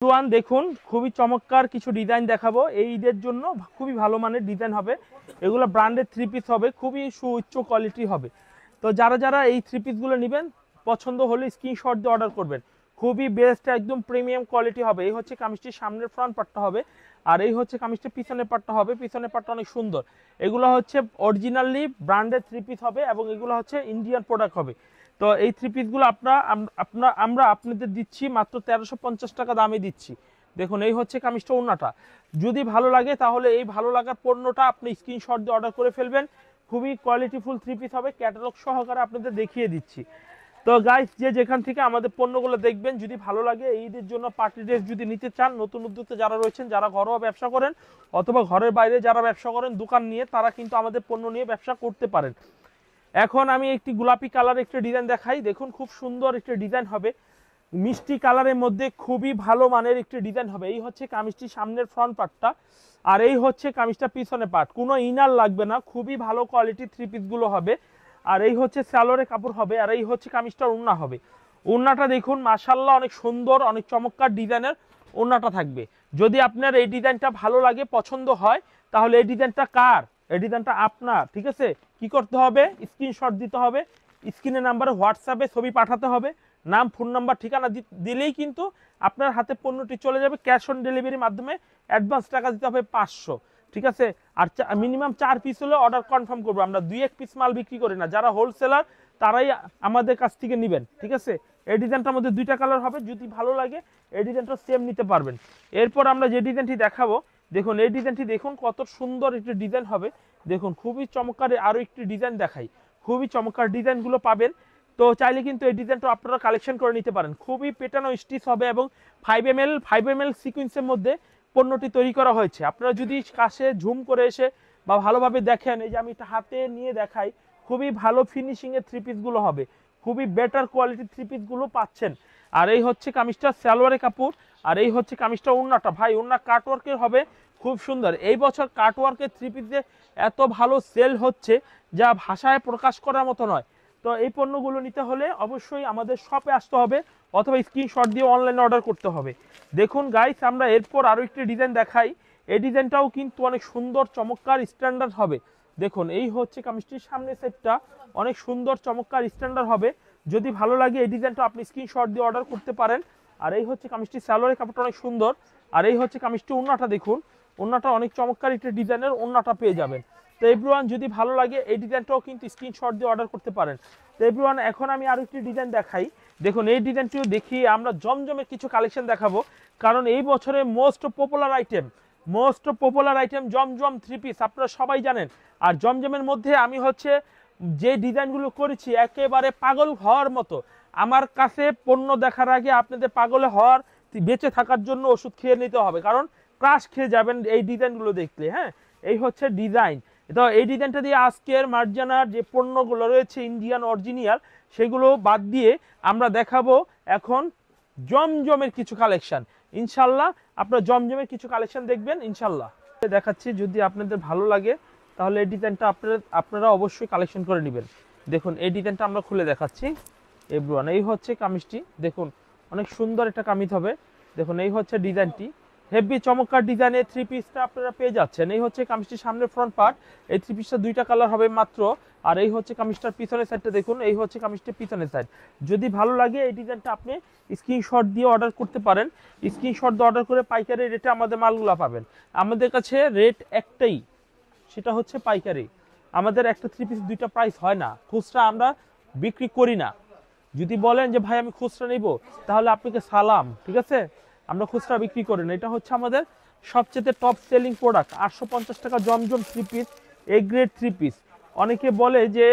One দেখুন খুবই চমৎকার কিছু ডিজাইন দেখাবো এই ঈদের জন্য। খুবই ভালো মানের ডিজাইন হবে, এগুলো ব্র্যান্ডেড থ্রি পিস হবে, খুবই সুউচ্চ কোয়ালিটি হবে। তো যারা যারা এই থ্রি পিসগুলো নেবেন পছন্দ হলে স্ক্রিনশট দিয়ে অর্ডার করবেন। খুবই বেস্ট একদম প্রিমিয়াম কোয়ালিটি হবে। এই হচ্ছে কামিজটির সামনের ফ্রন্ট পার্টটা হবে, আর এই হচ্ছে কামিজটির পিছনের পার্টটা হবে। পিছনের পার্টটা অনেক সুন্দর। এগুলো হচ্ছে অরিজিনালি ব্র্যান্ডেড থ্রি পিস হবে এবং এগুলো হচ্ছে ইন্ডিয়ান প্রোডাক্ট হবে। তো এই থ্রি পিসগুলো আমরা আপনাদের দিচ্ছি মাত্র 1350 টাকা দামে দিচ্ছি। দেখুন এই হচ্ছে কামিজটা, ওড়নাটা। যদি ভালো লাগে তাহলে এই ভালো লাগার পণ্যটা আপনি স্ক্রিনশট দিয়ে অর্ডার করে ফেলবেন। খুবই কোয়ালিটিফুল থ্রি পিস হবে, ক্যাটালগ সহকারে আপনাদের দেখিয়ে দিচ্ছি। তো গাইস, যে যেখান থেকে আমাদের পণ্যগুলো দেখবেন, যদি ভালো লাগে এই ঈদের জন্য পার্টি ড্রেস যদি নিতে চান, নতুন উদ্যোক্তা যারা রয়েছেন, যারা ঘরোয়া ব্যবসা করেন অথবা ঘরের বাইরে যারা ব্যবসা করেন দোকান নিয়ে, তারা কিন্তু আমাদের পণ্য নিয়ে ব্যবসা করতে পারেন। এখন আমি একটি গোলাপি কালার একটা ডিজাইন দেখাই। দেখুন খুব সুন্দর একটা ডিজাইন হবে, মিষ্টি কালারের মধ্যে খুবই ভালো মানের একটি ডিজাইন হবে। এই হচ্ছে কামিজটির সামনের ফ্রন্ট পার্টটা, আর এই হচ্ছে কামিজটা পিছনে পার্ট। কোনো ইনার লাগবে না, খুবই ভালো কোয়ালিটির থ্রি পিসগুলো হবে। আর এই হচ্ছে সালোয়ারের কাপড় হবে, আর এই হচ্ছে কামিজটার ওড়না হবে। ওড়নাটা দেখুন মাশাআল্লাহ অনেক সুন্দর, অনেক চমৎকার ডিজাইনের ওড়নাটা থাকবে। যদি আপনার এই ডিজাইনটা ভালো লাগে, পছন্দ হয়, তাহলে এই ডিজাইনটা কার? এই ডিজাইনটা আপনার। ঠিক আছে, কি করতে হবে? স্ক্রিনশট দিতে হবে, স্ক্রিনের নাম্বারে হোয়াটসঅ্যাপে ছবি পাঠাতে হবে, নাম ফোন নাম্বার ঠিকানা দিলেই কিন্তু আপনার হাতে পণ্যটি চলে যাবে। ক্যাশ অন ডেলিভারির মাধ্যমে অ্যাডভান্স টাকা দিতে হবে 500। ঠিক আছে, আর মিনিমাম 4 পিস হলে অর্ডার কনফার্ম করবো। আমরা 2-1 পিস মাল বিক্রি করি না, যারা হোলসেলার তারাই আমাদের কাছ থেকে নেবেন। ঠিক আছে, এই ডিজাইনটার মধ্যে 2টা কালার হবে, যদি ভালো লাগে এই ডিজাইনটা সেম নিতে পারবেন। এরপর আমরা যে ডিজাইনটি দেখাবো, দেখুন এই ডিজাইনটি দেখুন কত সুন্দর একটি ডিজাইন হবে। দেখুন খুবই চমৎকার আরও একটি ডিজাইন দেখাই, খুবই চমৎকার ডিজাইনগুলো পাবেন। তো চাইলে কিন্তু এই ডিজাইনটা আপনারা কালেকশন করে নিতে পারেন। খুবই পেটানো স্টিচ হবে এবং 5 ml সিকোয়েন্সের মধ্যে পণ্যটি তৈরি করা হয়েছে। আপনারা যদি কাছে ঝুম করে এসে বা ভালোভাবে দেখেন, এই যে আমি এটা হাতে নিয়ে দেখাই, খুবই ভালো ফিনিশিংয়ের থ্রি পিসগুলো হবে, খুবই বেটার কোয়ালিটির থ্রি পিসগুলো পাচ্ছেন। আর এই হচ্ছে কামিজটা সালোয়ারের কাপড়, আর এই হচ্ছে কামিজটা ওড়নাটা। ভাই ওড়না কাটওয়ার্কের হবে, খুব সুন্দর। এই বছর কাটওয়ার্কের থ্রি পিসে এত ভালো সেল হচ্ছে যা ভাষায় প্রকাশ করার মতো নয়। তো এই পণ্যগুলো নিতে হলে অবশ্যই আমাদের শপে আসতে হবে অথবা স্ক্রিনশট দিয়ে অনলাইনে অর্ডার করতে হবে। দেখুন গাইস, আমরা এরপর আরও একটি ডিজাইন দেখাই। এই ডিজাইনটাও কিন্তু অনেক সুন্দর চমৎকার স্ট্যান্ডার্ড হবে। দেখুন এই হচ্ছে কামিজটির সামনের সেটটা, অনেক সুন্দর চমৎকার স্ট্যান্ডার্ড হবে। যদি ভালো লাগে এই ডিজাইনটা আপনি স্ক্রিনশট দিয়ে অর্ডার করতে পারেন। আর এই হচ্ছে কামিজটির সালোয়ারের কাপড়টা অনেক সুন্দর, আর এই হচ্ছে কামিজটি ওড়নাটা। দেখুন ওড়নাটা অনেক চমৎকার একটি ডিজাইনের ওড়নাটা পেয়ে যাবেন। তো এভরিওয়ান, যদি ভালো লাগে এই ডিজাইনটাও কিন্তু স্ক্রিনশট দিয়ে অর্ডার করতে পারেন। তো এভরিওয়ান, এখন আমি আরও একটি ডিজাইন দেখাই। দেখুন এই ডিজাইনটিও দেখিয়ে আমরা জমজমের কিছু কালেকশন দেখাবো, কারণ এই বছরে মোস্ট পপুলার আইটেম জমজম থ্রি পিস, আপনারা সবাই জানেন। আর জমজমের মধ্যে আমি হচ্ছে যে ডিজাইনগুলো করেছি একেবারে পাগল হওয়ার মতো। আমার কাছে পণ্য দেখার আগে আপনাদের পাগল হওয়ার, বেঁচে থাকার জন্য ওষুধ খেয়ে নিতে হবে, কারণ ক্রাশ খেয়ে যাবেন এই ডিজাইনগুলো দেখলে। হ্যাঁ, এই হচ্ছে ডিজাইন। তো এই ডিজাইনটা দিয়ে আজকের মার্জানার যে পণ্যগুলো রয়েছে ইন্ডিয়ান অরিজিনাল, সেগুলো বাদ দিয়ে আমরা দেখাবো এখন জমজমের কিছু কালেকশন। ইনশাল্লাহ আপনারা জমজমের কিছু কালেকশন দেখবেন ইনশাল্লাহ। দেখাচ্ছি, যদি আপনাদের ভালো লাগে তাহলে এই ডিজাইনটা আপনারা অবশ্যই কালেকশন করে নেবেন। দেখুন এই ডিজাইনটা আমরা খুলে দেখাচ্ছি এভরিওয়ান। এই হচ্ছে কামিজটি, দেখুন অনেক সুন্দর একটা কামিজ হবে। দেখুন এই হচ্ছে ডিজাইনটি, হেভি চমৎকার ডিজাইনের থ্রি পিসটা আপনারা পেয়ে যাচ্ছেন। এই হচ্ছে কামিজটির সামনের ফ্রন্ট পার্ট, এই থ্রি পিসটা 2টা কালার হবে মাত্র। আর এই হচ্ছে কামিজটার পিছনের সাইডটা, দেখুন এই হচ্ছে কামিজটির পিছনের সাইড। যদি ভালো লাগে এই ডিজাইনটা আপনি স্ক্রিনশট দিয়ে অর্ডার করতে পারেন। স্ক্রিনশট দিয়ে অর্ডার করে পাইকারি রেটে আমাদের মালগুলো পাবেন। আমাদের কাছে রেট একটাই, সেটা হচ্ছে পাইকারি। আমাদের একটা থ্রি পিস 2টা প্রাইস হয় না, খুচরা আমরা বিক্রি করি না। যদি বলেন যে ভাই আমি খুচরা নিব, তাহলে আপনাকে সালাম। ঠিক আছে, আমরা খুচরা বিক্রি করি না। এটা হচ্ছে আমাদের সবচেয়ে টপ সেলিং প্রোডাক্ট, 850 টাকা Zamzam three piece, A grade three piece. অনেকে বলে যে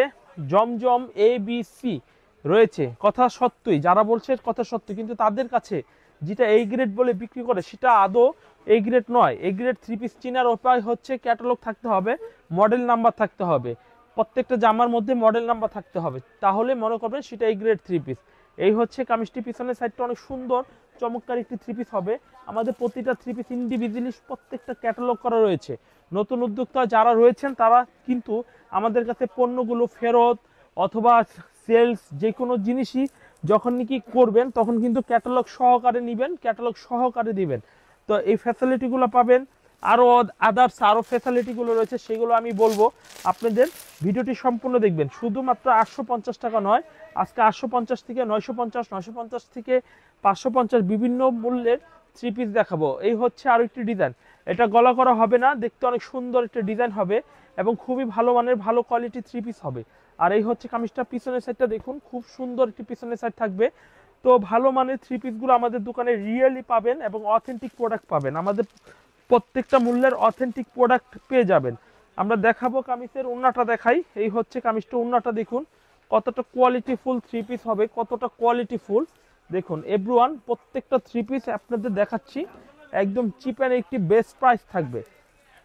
জমজম ABC রয়েছে, কথা সত্যই, যারা বলছে কথা সত্য, কিন্তু তাদের কাছে যেটা এই গ্রেড বলে বিক্রি করে সেটা আদৌ এই গ্রেড নয়। এই গ্রেড থ্রি পিস চেনার উপায় হচ্ছে ক্যাটালগ থাকতে হবে, মডেল নাম্বার থাকতে হবে, প্রত্যেকটা জামার মধ্যে মডেল নাম্বার থাকতে হবে, তাহলে মনে করবেন সেটা এই গ্রেড থ্রি পিস। এই হচ্ছে কামিজটি পিছনের সাইডটা অনেক সুন্দর চমৎকার একটি থ্রি পিস হবে। আমাদের প্রতিটা থ্রি পিস ইন্ডিভিজুয়ালি প্রত্যেকটা ক্যাটালগ করা রয়েছে। নতুন উদ্যোক্তা যারা রয়েছেন তারা কিন্তু আমাদের কাছে পণ্যগুলো ফেরত অথবা সেলস যে কোনো জিনিসই যখন নাকি করবেন তখন কিন্তু ক্যাটালগ সহকারে নেবেন, ক্যাটালগ সহকারে দিবেন। তো এই ফ্যাসিলিটিগুলো পাবেন। আরও আদার্স আরও ফ্যাসিলিটিগুলো রয়েছে, সেগুলো আমি বলবো। আপনাদের ভিডিওটি সম্পূর্ণ দেখবেন। শুধুমাত্র 850 টাকা নয়, আজকে 850 থেকে 950, 950 থেকে 550 বিভিন্ন মূল্যের থ্রি পিস দেখাবো। এই হচ্ছে আরও একটি ডিজাইন, এটা গলা করা হবে না, দেখতে অনেক সুন্দর একটা ডিজাইন হবে এবং খুবই ভালো মানের ভালো কোয়ালিটি থ্রি পিস হবে। আর এই হচ্ছে কামিজটা পিছনের সাইডটা দেখুন, খুব সুন্দর একটি পিছনের সাইড থাকবে। তো ভালো মানের থ্রি পিসগুলো আমাদের দোকানে রিয়েলি পাবেন এবং অথেন্টিক প্রোডাক্ট পাবেন। আমাদের প্রত্যেকটা মূল্যের অথেন্টিক প্রোডাক্ট পেয়ে যাবেন। আমরা দেখাবো কামিজের ওন্নাটা দেখাই। এই হচ্ছে কামিজটা, ওন্নাটা দেখুন কতটা কোয়ালিটিফুল থ্রি পিস হবে, কতটা কোয়ালিটিফুল দেখুন। এভরিওয়ান প্রত্যেকটা থ্রি পিস আপনাদের দেখাচ্ছি, একদম চিপ অ্যান্ড একটি বেস্ট প্রাইস থাকবে,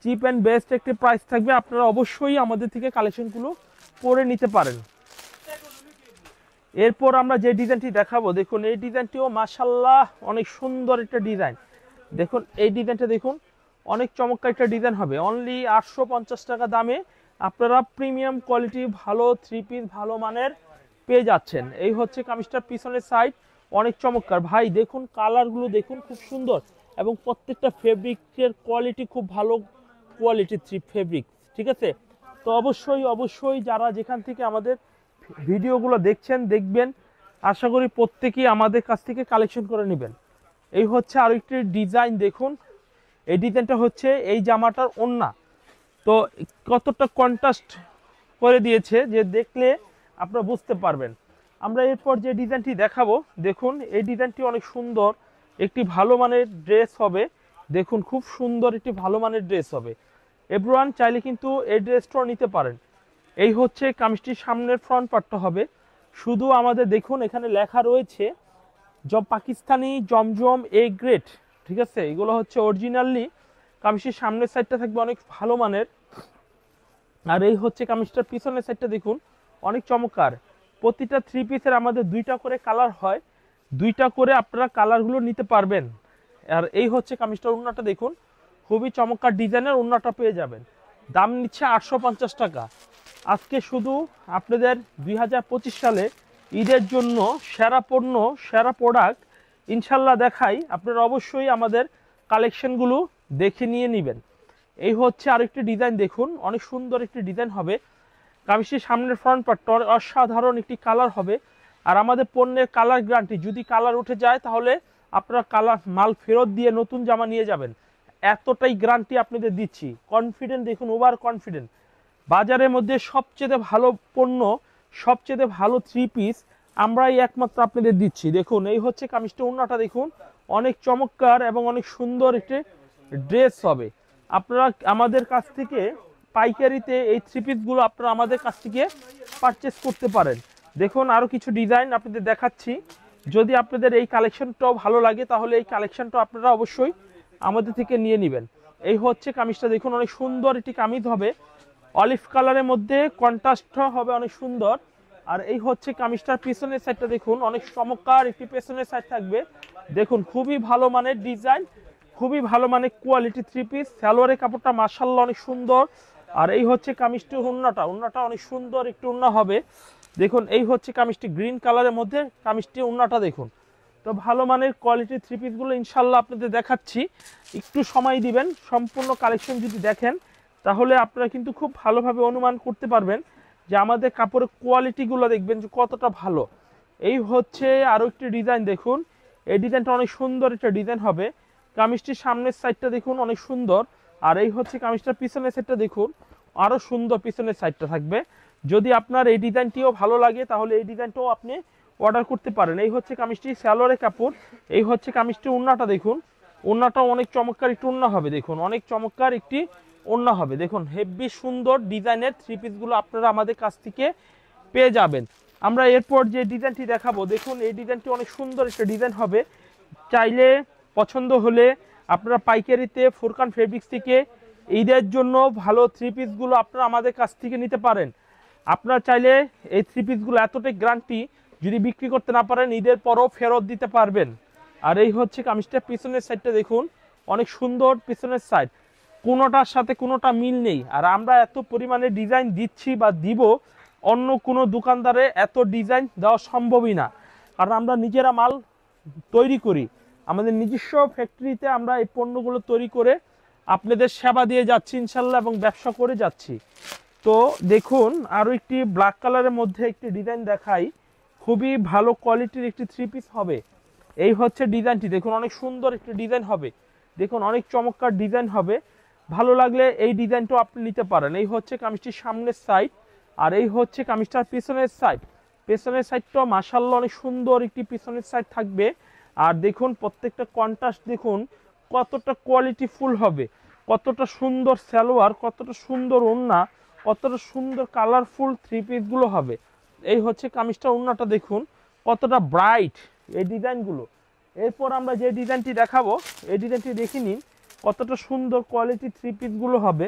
চিপ অ্যান্ড বেস্ট একটি প্রাইস থাকবে। আপনারা অবশ্যই আমাদের থেকে কালেকশনগুলো করে নিতে পারেন। এরপর আমরা যে ডিজাইনটি দেখাবো দেখুন, এই ডিজাইনটিও মাশাআল্লাহ অনেক সুন্দর একটা ডিজাইন। দেখুন এই ডিজাইনটা দেখুন, অনেক চমৎকার একটা ডিজাইন হবে। অনলি 850 টাকা দামে আপনারা প্রিমিয়াম কোয়ালিটি ভালো থ্রি পিস ভালো মানের পেয়ে যাচ্ছেন। এই হচ্ছে কামিজটার পিছনের সাইড, অনেক চমৎকার। ভাই দেখুন কালারগুলো দেখুন, খুব সুন্দর এবং প্রত্যেকটা ফেব্রিকের কোয়ালিটি খুব ভালো কোয়ালিটির থ্রি ফেব্রিক, ঠিক আছে। তো অবশ্যই অবশ্যই যারা যেখান থেকে আমাদের ভিডিওগুলো দেখছেন দেখবেন, আশা করি প্রত্যেকেই আমাদের কাছ থেকে কালেকশন করে নেবেন। এই হচ্ছে আরেকটি ডিজাইন দেখুন, এই ডিজাইনটা হচ্ছে এই জামাটার ওন্না। তো কতটা কন্ট্রাস্ট করে দিয়েছে যে দেখলে আপনারা বুঝতে পারবেন। আমরা এরপর যে ডিজাইনটি দেখাবো দেখুন, এই ডিজাইনটি অনেক সুন্দর একটি ভালো মানের ড্রেস হবে। দেখুন খুব সুন্দর একটি ভালো মানের ড্রেস হবে। এভরিওয়ান চাইলে কিন্তু এই ড্রেসটাও নিতে পারেন। এই হচ্ছে কামিজটির সামনের ফ্রন্ট পার্টটা হবে। শুধু আমাদের দেখুন এখানে লেখা রয়েছে পাকিস্তানি জমজম এ গ্রেড, ঠিক আছে। এগুলো হচ্ছে অরিজিনালি। কামিজটির সামনের সাইডটা থাকবে অনেক ভালো মানের। আর এই হচ্ছে কামিজটার পিছনের সাইডটা দেখুন, অনেক চমৎকার। প্রতিটা থ্রি পিসের আমাদের দুইটা করে কালার হয়, দুইটা করে আপনারা কালারগুলো নিতে পারবেন। আর এই হচ্ছে কামিজটার ওন্নাটা দেখুন, খুবই চমৎকার ডিজাইনের ওন্নাটা পেয়ে যাবেন। দাম নিচ্ছে 850 টাকা। আজকে শুধু আপনাদের 2025 সালে ঈদের জন্য সেরা পণ্য সেরা প্রোডাক্ট ইনশাল্লাহ দেখাই। আপনারা অবশ্যই আমাদের কালেকশনগুলো দেখে নিয়ে নেবেন। এই হচ্ছে আরেকটি ডিজাইন দেখুন, অনেক সুন্দর একটি ডিজাইন হবে। কামিজটির সামনের ফ্রন্ট পার্টটা অসাধারণ একটি কালার হবে। আর আমাদের পণ্যের কালার গ্যারান্টি, যদি কালার উঠে যায় তাহলে আপনারা কালার মাল ফেরত দিয়ে নতুন জামা নিয়ে যাবেন, এতটাই গ্যারান্টি আপনাদের দিচ্ছি। কনফিডেন্ট দেখুন, ওভার কনফিডেন্ট। বাজারের মধ্যে সবচেয়ে ভালো পণ্য সবচেয়ে ভালো থ্রি পিস আমরাই একমাত্র আপনাদের দিচ্ছি। দেখুন এই হচ্ছে কামিজটা, ওন্নাটা দেখুন অনেক চমৎকার এবং অনেক সুন্দর একটি ড্রেস হবে। আপনারা আমাদের কাছ থেকে পাইকারিতে এই থ্রি পিসগুলো আপনারা আমাদের কাছ থেকে পারচেস করতে পারেন। দেখুন আরও কিছু ডিজাইন আপনাদের দেখাচ্ছি। যদি আপনাদের এই কালেকশনটাও ভালো লাগে তাহলে এই কালেকশনটা আপনারা অবশ্যই আমাদের থেকে নিয়ে নেবেন। এই হচ্ছে কামিজটা দেখুন, অনেক সুন্দর একটি কামিজ হবে, অলিভ কালারের মধ্যে কন্ট্রাস্ট হবে অনেক সুন্দর। আর এই হচ্ছে কামিজটার পিছনের সাইডটা দেখুন, অনেক চমৎকার একটি পেছনের সাইড থাকবে। দেখুন খুবই ভালো মানের ডিজাইন, খুবই ভালো মানের কোয়ালিটি থ্রি পিস। সালোয়ারের কাপড়টা মাশাআল্লাহ অনেক সুন্দর। আর এই হচ্ছে কামিজটি, ওন্নাটা অনেক সুন্দর একটু ওন্না হবে। দেখুন এই হচ্ছে কামিজটি গ্রিন কালারের মধ্যে, কামিজটি ওন্নাটা দেখুন। তো ভালো মানের কোয়ালিটি থ্রি পিসগুলো ইনশাল্লাহ আপনাদের দেখাচ্ছি, একটু সময় দিবেন। সম্পূর্ণ কালেকশন যদি দেখেন তাহলে আপনারা কিন্তু খুব ভালোভাবে অনুমান করতে পারবেন যে আমাদের কাপড়ের কোয়ালিটিগুলো দেখবেন যে কতটা ভালো। এই হচ্ছে আরও একটি ডিজাইন দেখুন, এই ডিজাইনটা অনেক সুন্দর একটা ডিজাইন হবে। কামিজটির সামনের সাইডটা দেখুন অনেক সুন্দর। আর এই হচ্ছে কামিজটার পিছনের সাইডটা দেখুন, আরও সুন্দর পিছনের সাইডটা থাকবে। যদি আপনার এই ডিজাইনটিও ভালো লাগে তাহলে এই ডিজাইনটাও আপনি অর্ডার করতে পারেন। এই হচ্ছে কামিজটি সালোয়ারের কাপড়। এই হচ্ছে কামিজটি, ওন্নাটা দেখুন, ওন্নাটাও অনেক চমৎকার একটি ওন্না হবে। দেখুন অনেক চমৎকার একটি ওন্না হবে। দেখুন হেভি সুন্দর ডিজাইনের থ্রি পিসগুলো আপনারা আমাদের কাছ থেকে পেয়ে যাবেন। আমরা এরপর যে ডিজাইনটি দেখাবো দেখুন, এই ডিজাইনটি অনেক সুন্দর একটা ডিজাইন হবে। চাইলে পছন্দ হলে আপনারা পাইকারিতে ফুরকান ফেব্রিক্স থেকে ঈদের জন্য ভালো থ্রি পিসগুলো আপনারা আমাদের কাছ থেকে নিতে পারেন। আপনারা চাইলে এই থ্রি পিসগুলো এতটাই গ্যারান্টি, যদি বিক্রি করতে না পারেন ঈদের পরও ফেরত দিতে পারবেন। আর এই হচ্ছে কামিজটা পিছনের সাইডটা দেখুন, অনেক সুন্দর পিছনের সাইড, কোনোটার সাথে কোনোটা মিল নেই। আর আমরা এত পরিমাণে ডিজাইন দিচ্ছি বা দিব, অন্য কোনো দোকানদারে এত ডিজাইন দেওয়া সম্ভবই না। কারণ আমরা নিজেরা মাল তৈরি করি, আমাদের নিজস্ব ফ্যাক্টরিতে আমরা এই পণ্যগুলো তৈরি করে আপনাদের সেবা দিয়ে যাচ্ছি ইনশাল্লাহ, এবং ব্যবসা করে যাচ্ছি। তো দেখুন আরও একটি ব্ল্যাক কালারের মধ্যে একটি ডিজাইন দেখাই, খুবই ভালো কোয়ালিটির একটি থ্রি পিস হবে। এই হচ্ছে ডিজাইনটি, দেখুন অনেক সুন্দর একটি ডিজাইন হবে, দেখুন অনেক চমৎকার ডিজাইন হবে। ভালো লাগলে এই ডিজাইনটাও আপনি নিতে পারেন। এই হচ্ছে কামিজটির সামনের সাইড, আর এই হচ্ছে কামিজটার পিছনের সাইড। পেছনের সাইডটাও মাশাআল্লাহ অনেক সুন্দর একটি পিছনের সাইড থাকবে। আর দেখুন প্রত্যেকটা কন্ট্রাস্ট দেখুন কতটা কোয়ালিটি ফুল হবে, কতটা সুন্দর সালোয়ার, কতটা সুন্দর ওড়না, কতটা সুন্দর কালারফুল থ্রি পিসগুলো হবে। এই হচ্ছে কামিজটার ওড়নাটা দেখুন কতটা ব্রাইট এই ডিজাইনগুলো। এরপর আমরা যে ডিজাইনটি দেখাবো এই ডিজাইনটি দেখে নিন কতটা সুন্দর কোয়ালিটি থ্রি পিসগুলো হবে।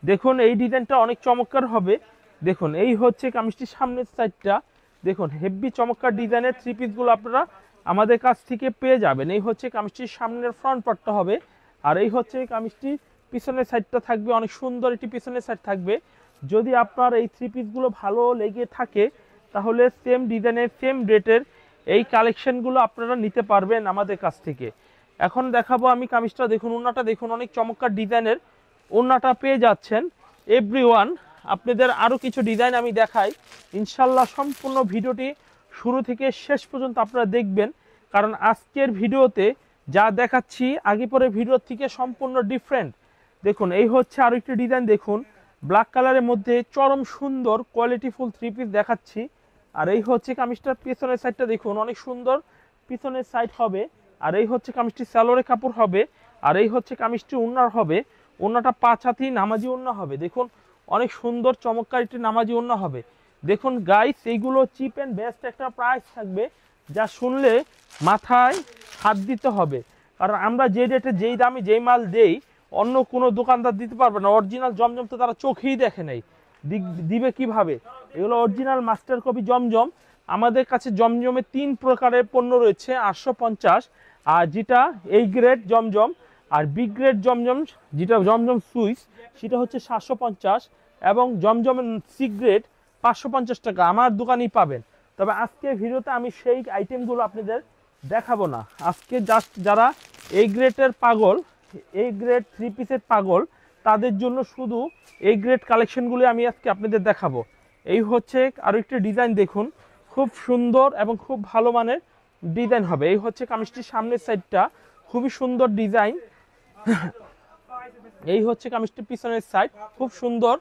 দেখুন এই ডিজাইনটা অনেক চমৎকার হবে। দেখুন এই হচ্ছে কামিজটির সামনের সাইডটা, দেখুন হেভি চমৎকার ডিজাইনের থ্রি পিসগুলো আপনারা আমাদের কাছ থেকে পেয়ে যাবেন। এই হচ্ছে কামিজটির সামনের ফ্রন্ট পার্টটা হবে, আর এই হচ্ছে কামিজটির পিছনের সাইডটা থাকবে, অনেক সুন্দর একটি পিছনের সাইড থাকবে। যদি আপনার এই থ্রি পিসগুলো ভালো লেগে থাকে তাহলে সেম ডিজাইনের সেম রেটের এই কালেকশনগুলো আপনারা নিতে পারবেন আমাদের কাছ থেকে। এখন দেখাবো আমি কামিজটা, দেখুন ওড়নাটা দেখুন অনেক চমৎকার ডিজাইনের ওড়নাটা পেয়ে যাচ্ছেন এভরিওয়ান। আপনাদের আরও কিছু ডিজাইন আমি দেখাই ইনশাল্লাহ, সম্পূর্ণ ভিডিওটি শুরু থেকে শেষ পর্যন্ত আপনারা দেখবেন, কারণ আজকের ভিডিওতে যা দেখাচ্ছি আগে পরে ভিডিওর থেকে সম্পূর্ণ ডিফারেন্ট। দেখুন এই হচ্ছে আরও একটি ডিজাইন, দেখুন ব্ল্যাক কালারের মধ্যে চরম সুন্দর কোয়ালিটিফুল থ্রি পিস দেখাচ্ছি। আর এই হচ্ছে কামিজটার পিছনের সাইডটা দেখুন অনেক সুন্দর পিছনের সাইড হবে। আর এই হচ্ছে কামিজটি সালোয়ারের কাপড় হবে, আর এই হচ্ছে কামিজটি ওড়নার হবে। ওড়নাটা 5 হাতি নামাজি ওড়না হবে, দেখুন অনেক সুন্দর চমৎকার একটি নামাজি ওড়না হবে। দেখুন গাইস এইগুলো চিপ অ্যান্ড বেস্ট একটা প্রাইস থাকবে, যা শুনলে মাথায় হাত দিতে হবে। কারণ আমরা যে রেটে যেই দামে যেই মাল দেই অন্য কোনো দোকানদার দিতে পারবে না। অরিজিনাল জমজম তো তারা চোখেই দেখে নেই, দিবে কিভাবে? এগুলো অরিজিনাল মাস্টার কপি জমজম। আমাদের কাছে জমজমের 3 প্রকারের পণ্য রয়েছে, 850, আর যেটা এই গ্রেড জমজম, আর বি গ্রেড জমজম যেটা জমজম সুইস সেটা হচ্ছে 750, এবং জমজমের সি গ্রেড 550 টাকা আমার দোকানেই পাবেন। তবে আজকে ভিডিওতে আমি সেই আইটেমগুলো আপনাদের দেখাবো না। আজকে জাস্ট যারা এই গ্রেডের পাগল, এই গ্রেড থ্রি পিসের পাগল, তাদের জন্য শুধু এই গ্রেড কালেকশনগুলি আমি আজকে আপনাদের দেখাবো। এই হচ্ছে আরও একটি ডিজাইন, দেখুন খুব সুন্দর এবং খুব ভালো মানের ডিজাইন হবে। এই হচ্ছে কামিজটির সামনের সাইডটা, খুবই সুন্দর ডিজাইন। এই হচ্ছে কামিজটির পিছনের সাইড, খুব সুন্দর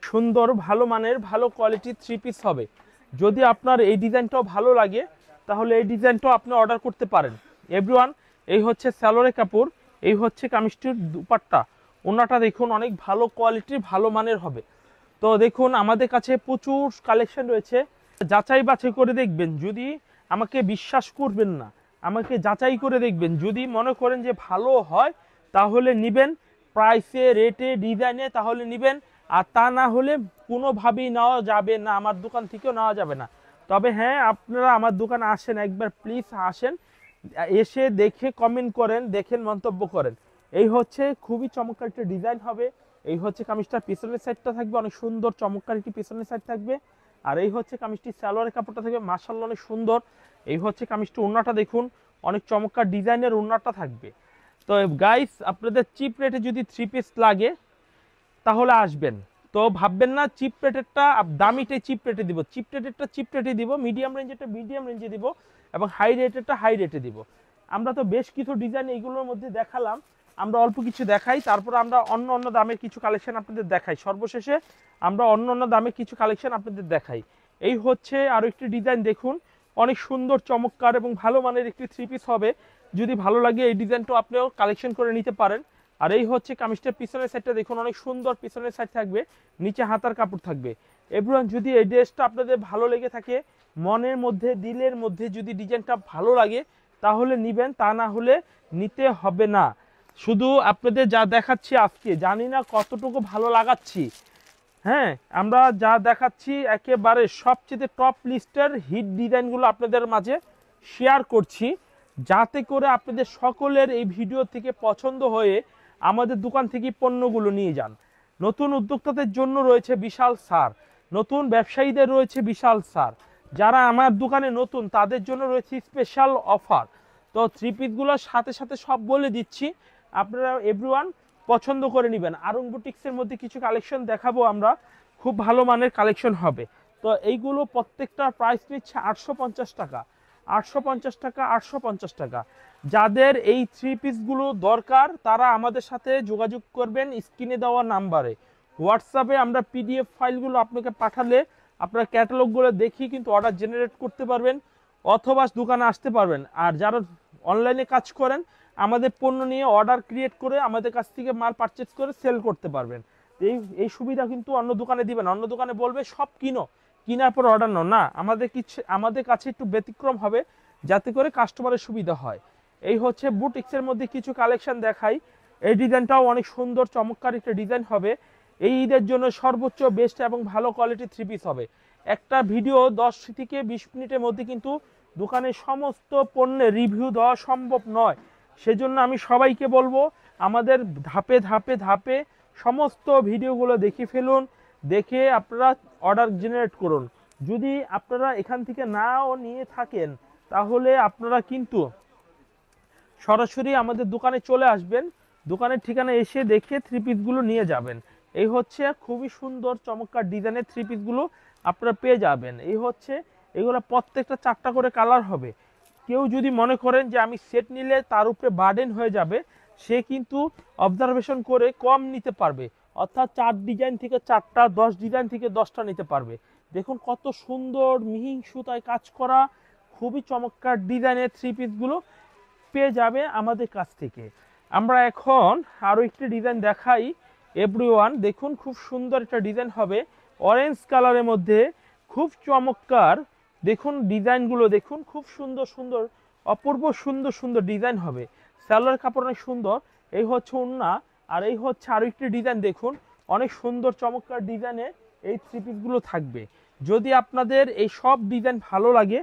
সুন্দর ভালো মানের ভালো কোয়ালিটির থ্রি পিস হবে। যদি আপনার এই ডিজাইনটাও ভালো লাগে তাহলে এই ডিজাইনটাও আপনি অর্ডার করতে পারেন এভরিওয়ান। এই হচ্ছে সালোয়ারের কাপড়, এই হচ্ছে কামিজটির দুপাট্টা। ওনাটা দেখুন অনেক ভালো কোয়ালিটির ভালো মানের হবে। তো দেখুন আমাদের কাছে প্রচুর কালেকশন রয়েছে, যাচাই বাছাই করে দেখবেন। যদি আমাকে বিশ্বাস করবেন না, আমাকে যাচাই করে দেখবেন। যদি মনে করেন যে ভালো হয় তাহলে নেবেন, প্রাইসে রেটে ডিজাইনে তাহলে নেবেন, আর তা না হলে কোনোভাবেই নেওয়া যাবে না, আমার দোকান থেকেও নেওয়া যাবে না। তবে হ্যাঁ আপনারা আমার দোকানে আসেন একবার, প্লিজ আসেন, এসে দেখে কমেন্ট করেন, দেখেন মন্তব্য করেন। এই হচ্ছে খুবই চমৎকার একটা ডিজাইন হবে। এই হচ্ছে কামিজটার পিছনের সাইডটা থাকবে অনেক সুন্দর চমৎকার একটি পিছনের সাইড থাকবে। আর এই হচ্ছে কামিজটি সালোয়ারের কাপড়টা থাকবে মাশাআল্লাহ অনেক সুন্দর। এই হচ্ছে কামিজটি ওড়নাটা দেখুন অনেক চমৎকার ডিজাইনের ওড়নাটা থাকবে। তো গাইস আপনাদের চিপ রেটে যদি থ্রি পিস লাগে তাহলে আসবেন। তো ভাববেন না চিপ রেটেরটা দামিটাই চিপ রেটে দিব, চিপ রেটেরটা চিপ রেটে দিব, মিডিয়াম রেঞ্জেরটা মিডিয়াম রেঞ্জে দিব, এবং হাই রেটেরটা হাই রেটে দিব। আমরা তো বেশ কিছু ডিজাইন এইগুলোর মধ্যে দেখালাম, আমরা অল্প কিছু দেখাই, তারপর আমরা অন্য অন্য দামের কিছু কালেকশন আপনাদের দেখাই, সর্বশেষে আমরা অন্য অন্য দামের কিছু কালেকশন আপনাদের দেখাই। এই হচ্ছে আরও একটি ডিজাইন, দেখুন অনেক সুন্দর চমৎকার এবং ভালো মানের একটি থ্রি পিস হবে। যদি ভালো লাগে এই ডিজাইনটা আপনিও কালেকশন করে নিতে পারেন। আর এই হচ্ছে কামিজটার পিছনের সাইডটা দেখুন অনেক সুন্দর পিছনের সাইড থাকবে, নিচে হাতার কাপড় থাকবে। এভরিওয়ান যদি এই ড্রেসটা আপনাদের ভালো লেগে থাকে, মনের মধ্যে দিলের মধ্যে যদি ডিজাইনটা ভালো লাগে তাহলে নেবেন, তা না হলে নিতে হবে না। শুধু আপনাদের যা দেখাচ্ছি আজকে জানি না কতটুকু ভালো লাগাচ্ছি, হ্যাঁ আমরা যা দেখাচ্ছি একেবারে সবচেয়ে টপ লিস্টের হিট ডিজাইনগুলো আপনাদের মাঝে শেয়ার করছি, যাতে করে আপনাদের সকলের এই ভিডিও থেকে পছন্দ হয়ে আমাদের দোকান থেকে পণ্যগুলো নিয়ে যান। নতুন উদ্যোক্তাদের জন্য রয়েছে বিশাল ছাড়, নতুন ব্যবসায়ীদের রয়েছে বিশাল ছাড়। যারা আমার দোকানে নতুন তাদের জন্য রয়েছে স্পেশাল অফার। তো থ্রি পিসগুলোর সাথে সাথে সব বলে দিচ্ছি, আপনারা এভরিওয়ান পছন্দ করে নেবেন। আরং বুটিক্সের মধ্যে কিছু কালেকশন দেখাবো আমরা, খুব ভালো মানের কালেকশন হবে। তো এইগুলো প্রত্যেকটা প্রাইস নিচ্ছে 850 টাকা, 850 টাকা, 850 টাকা। যাদের এই থ্রি পিসগুলো দরকার তারা আমাদের সাথে যোগাযোগ করবেন স্ক্রিনে দেওয়া নাম্বারে। হোয়াটসঅ্যাপে আমরা পিডিএফ ফাইলগুলো আপনাকে পাঠালে আপনারা ক্যাটালগুলো দেখি কিন্তু অর্ডার জেনারেট করতে পারবেন, অথবা দোকানে আসতে পারবেন। আর যারা অনলাইনে কাজ করেন আমাদের পণ্য নিয়ে অর্ডার ক্রিয়েট করে আমাদের কাছ থেকে মাল পারচেজ করে সেল করতে পারবেন। এই এই সুবিধা কিন্তু অন্য দোকানে দিবেন, অন্য দোকানে বলবে সব কিনো, কেনার পর অর্ডার নাও, না আমাদের কাছে একটু ব্যতিক্রম হবে যাতে করে কাস্টমারের সুবিধা হয়। এই হচ্ছে বুটিক্সের মধ্যে কিছু কালেকশন দেখাই। এই ডিজাইনটাও অনেক সুন্দর চমৎকার একটা ডিজাইন হবে। এই ঈদের জন্য সর্বোচ্চ বেস্ট এবং ভালো কোয়ালিটির থ্রি পিস হবে। একটা ভিডিও 10 থেকে 20 মিনিটের মধ্যে কিন্তু দোকানের সমস্ত পণ্যের রিভিউ দেওয়া সম্ভব নয়। সেজন্য আমি সবাইকে বলবো আমাদের ধাপে ধাপে ধাপে সমস্ত ভিডিওগুলো দেখে ফেলুন, দেখে আপনারা অর্ডার জেনারেট করুন। যদি আপনারা এখান থেকে নাও নিয়ে থাকেন তাহলে আপনারা কিন্তু সরাসরি আমাদের দোকানে চলে আসবেন, দোকানের ঠিকানা এসে দেখে থ্রি পিসগুলো নিয়ে যাবেন। এই হচ্ছে খুবই সুন্দর চমৎকার ডিজাইনের থ্রি পিসগুলো আপনারা পেয়ে যাবেন। এই হচ্ছে এগুলো প্রত্যেকটা 4টা করে কালার হবে। কেউ যদি মনে করেন যে আমি সেট নিলে তার উপরে বার্ডেন হয়ে যাবে, সে কিন্তু অবজারভেশন করে কম নিতে পারবে, অর্থাৎ 4 ডিজাইন থেকে 4টা, 10 ডিজাইন থেকে 10টা নিতে পারবে। দেখুন কত সুন্দর মিহিন সুতায় কাজ করা খুবই চমৎকার ডিজাইনের থ্রি পিসগুলো পেয়ে যাবে আমাদের কাছ থেকে। আমরা এখন আরও একটি ডিজাইন দেখাই এভরিওয়ান। দেখুন খুব সুন্দর একটা ডিজাইন হবে অরেঞ্জ কালারের মধ্যে, খুব চমৎকার। দেখুন ডিজাইনগুলো দেখুন, খুব সুন্দর সুন্দর অপূর্ব সুন্দর সুন্দর ডিজাইন হবে। সালোয়ার কাপড় অনেক সুন্দর। এই হচ্ছে ওড়না, আর এই হচ্ছে আরও একটি ডিজাইন। দেখুন অনেক সুন্দর চমৎকার ডিজাইনে এই থ্রি পিসগুলো থাকবে। যদি আপনাদের এই সব ডিজাইন ভালো লাগে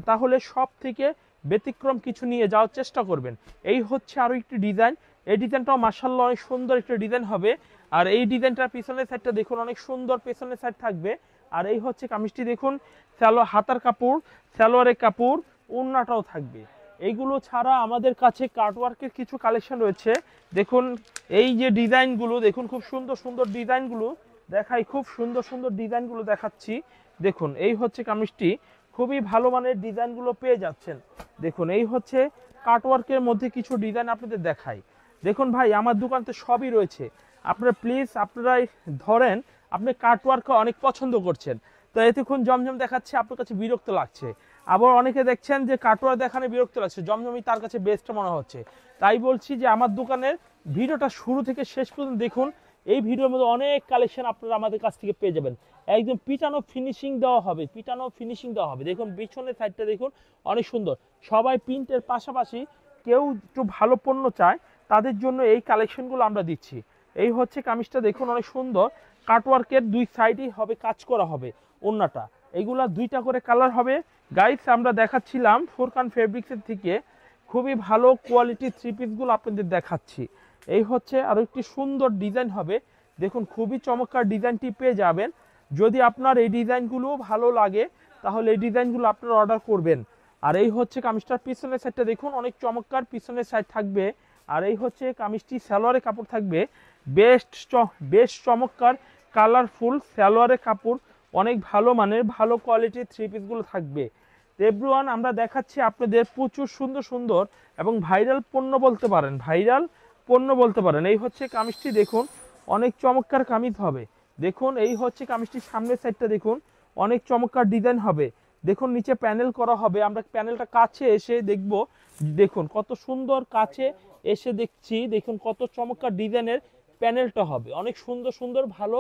তাহলে সব থেকে ব্যতিক্রম কিছু নিয়ে যাওয়ার চেষ্টা করবেন। এই হচ্ছে আরও একটি ডিজাইন। এই ডিজাইনটাও মাশাআল্লাহ অনেক সুন্দর একটা ডিজাইন হবে। আর এই ডিজাইনটার পিছনের সাইডটা দেখুন অনেক সুন্দর পেছনের সাইড থাকবে। আর এই হচ্ছে কামিজটি দেখুন, হাতার কাপড়, সালোয়ারের কাপড়, ওড়নাটাও থাকবে। এইগুলো ছাড়া আমাদের কাছে কাটওয়ার্কের কিছু কালেকশন রয়েছে। দেখুন এই যে ডিজাইনগুলো দেখুন, খুব সুন্দর সুন্দর ডিজাইনগুলো দেখাই, খুব সুন্দর সুন্দর ডিজাইনগুলো দেখাচ্ছি। দেখুন এই হচ্ছে কামিজটি, খুবই ভালো মানের ডিজাইনগুলো পেয়ে যাচ্ছেন। দেখুন এই হচ্ছে কাটওয়ার্কের মধ্যে কিছু ডিজাইন আপনাদের দেখাই। দেখুন ভাই আমার দোকানতে সবই রয়েছে, আপনারা প্লিজ আপনারাই ধরেন আপনি কাটওয়ার্ক অনেক পছন্দ করছেন, তো এতক্ষণ জমজম দেখাচ্ছে আপনার কাছে বিরক্ত লাগছে। আবার অনেকে দেখছেন যে কাটওয়ার্ক দেখানে বিরক্ত লাগছে, জমজমই তার কাছে বেস্ট মনে হচ্ছে। তাই বলছি যে আমার দোকানের ভিডিওটা শুরু থেকে শেষ পর্যন্ত দেখুন। এই ভিডিওর মধ্যে অনেক কালেকশন আপনারা আমাদের কাছ থেকে পেয়ে যাবেন। একদম পিটানো ফিনিশিং দেওয়া হবে, পিটানো ফিনিশিং দেওয়া হবে। দেখুন পিছনের সাইডটা দেখুন অনেক সুন্দর। সবাই প্রিন্টের পাশাপাশি কেউ একটু ভালো পণ্য চায় তাদের জন্য এই কালেকশনগুলো আমরা দিচ্ছি। এই হচ্ছে কামিজটা দেখুন অনেক সুন্দর, কাটওয়ার্কের দুই সাইডই হবে কাজ করা হবে ওড়নাটা। এইগুলা 2টা করে কালার হবে। গাইস আমরা দেখাচ্ছিলাম ফুরকান ফেব্রিক্সের থেকে খুবই ভালো কোয়ালিটির থ্রি পিসগুলো আপনাদের দেখাচ্ছি। এই হচ্ছে আরও একটি সুন্দর ডিজাইন হবে। দেখুন খুবই চমৎকার ডিজাইনটি পেয়ে যাবেন। যদি আপনার এই ডিজাইনগুলো ভালো লাগে তাহলে এই ডিজাইনগুলো আপনারা অর্ডার করবেন। আর এই হচ্ছে কামিজটার পিছনের সাইডটা দেখুন অনেক চমৎকার পিছনের সাইড থাকবে। আর এই হচ্ছে কামিজটি সালোয়ারের কাপড় থাকবে বেশ চমৎকার কালারফুল সালোয়ারের কাপড়, অনেক ভালো মানের ভালো কোয়ালিটির থ্রি পিসগুলো থাকবে। এভরিওয়ান আমরা দেখাচ্ছি আপনাদের প্রচুর সুন্দর সুন্দর এবং ভাইরাল পণ্য বলতে পারেন, ভাইরাল পণ্য বলতে পারেন। এই হচ্ছে কামিজটি দেখুন অনেক চমৎকার কামিজ হবে। দেখুন এই হচ্ছে কামিজটির সামনের সাইডটা দেখুন অনেক চমৎকার ডিজাইন হবে। দেখুন নিচে প্যানেল করা হবে, আমরা প্যানেলটা কাছে এসে দেখব। দেখুন কত সুন্দর কাছে এসে দেখছি, দেখুন কত চমৎকার ডিজাইনের প্যানেলটা হবে। অনেক সুন্দর সুন্দর ভালো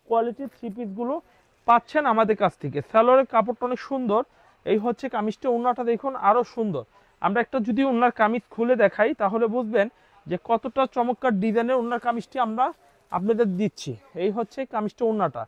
কোয়ালিটির থ্রি পিসগুলো পাচ্ছেন আমাদের কাছ থেকে। সালোয়ারের কাপড়টা অনেক সুন্দর। এই হচ্ছে কামিজটা, ওড়নাটা দেখুন আরও সুন্দর। আমরা একটা যদি ওড়নার কামিজ খুলে দেখাই তাহলে বুঝবেন যে কতটা চমৎকার ডিজাইনের ওড়নার কামিজটি আমরা আপনাদের দিচ্ছি। এই হচ্ছে কামিজটা ওড়নাটা।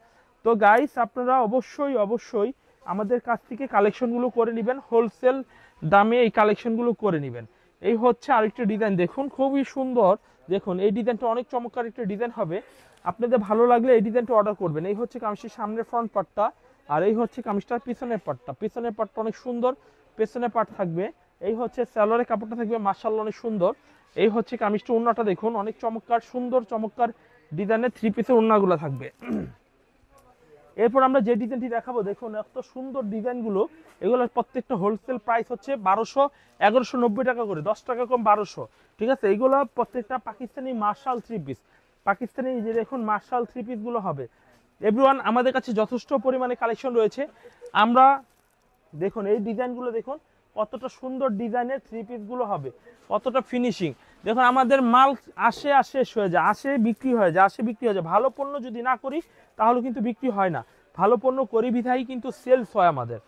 তো গাইস আপনারা অবশ্যই অবশ্যই আমাদের কাছ থেকে কালেকশনগুলো করে নেবেন, হোলসেল দামে এই কালেকশনগুলো করে নেবেন। এই হচ্ছে আরেকটা ডিজাইন দেখুন খুবই সুন্দর। দেখুন এই ডিজাইনটা অনেক চমৎকার একটা ডিজাইন হবে, আপনাদের ভালো লাগলে এই ডিজাইনটা অর্ডার করবেন। এই হচ্ছে কামিজটির সামনের ফ্রন্ট পার্টটা, আর এই হচ্ছে কামিজটার পিছনের পাটটা, পিছনের পাটটা অনেক সুন্দর, পেছনের পাট থাকবে। এই হচ্ছে স্যালোয়ারের কাপড়টা থাকবে মাশাআল্লাহ অনেক সুন্দর। এই হচ্ছে কামিজটা, ওড়নাটা দেখুন অনেক চমৎকার, সুন্দর চমৎকার ডিজাইনের 3 পিসের ওড়নাগুলো থাকবে। এরপর আমরা যে ডিজাইনটি দেখাবো, দেখুন এত সুন্দর ডিজাইনগুলো, এগুলোর প্রত্যেকটা হোলসেল প্রাইস হচ্ছে 1200 1190 টাকা করে, 10 টাকা কম 1200। ঠিক আছে, এইগুলো প্রত্যেকটা পাকিস্তানি মার্শাল 3 পিস, পাকিস্তানি যে দেখুন মার্শাল 3 পিসগুলো হবে। এভরিওয়ান, আমাদের কাছে যথেষ্ট পরিমাণে কালেকশন রয়েছে। আমরা দেখুন এই ডিজাইনগুলো দেখুন কতটা সুন্দর ডিজাইনের 3 পিসগুলো হবে, কতটা ফিনিশিং। দেখুন আমাদের মাল আসে আর শেষ হয়ে যায়, আসে বিক্রি হয়ে যায়, আসে বিক্রি হয়ে যায়। ভালো পণ্য যদি না করি তাহলে কিন্তু বিক্রি হয় না, ভালো পণ্য করি বিধাই কিন্তু সেলস হয় আমাদের।